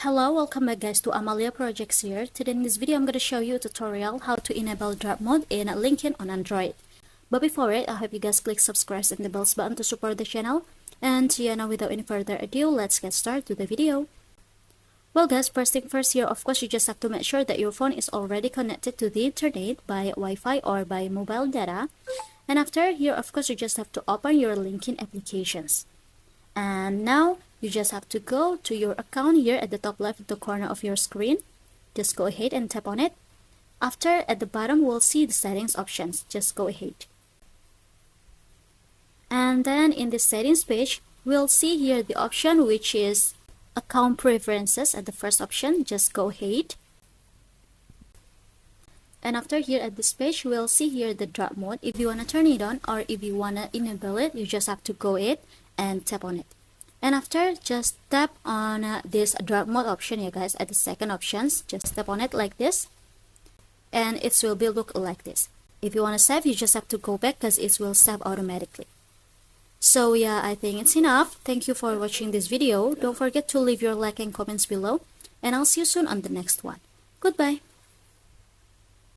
Hello, welcome back guys to Amalia Projects here. Today in this video I'm going to show you a tutorial how to enable dark mode in LinkedIn on Android. But before it, I hope you guys click subscribe and the bells button to support the channel. And yeah, now without any further ado, let's get started to the video. Well guys, first thing first here, of course you just have to make sure that your phone is already connected to the internet by Wi-Fi or by mobile data. And after here, of course you just have to open your LinkedIn applications. And now you just have to go to your account here at the top left of the corner of your screen. Just go ahead and tap on it. After, at the bottom, we'll see the settings options. Just go ahead. And then in the settings page, we'll see here the option which is account preferences at the first option. Just go ahead. And after here at this page, we'll see here the dark mode. If you want to turn it on or if you want to enable it, you just have to go ahead and tap on it. And after, just tap on this dark mode option here guys at the second options. Just tap on it like this and it will be look like this. If you want to save, you just have to go back because it will save automatically. So yeah, I think it's enough. Thank you for watching this video. Don't forget to leave your like and comments below, and I'll see you soon on the next one. Goodbye.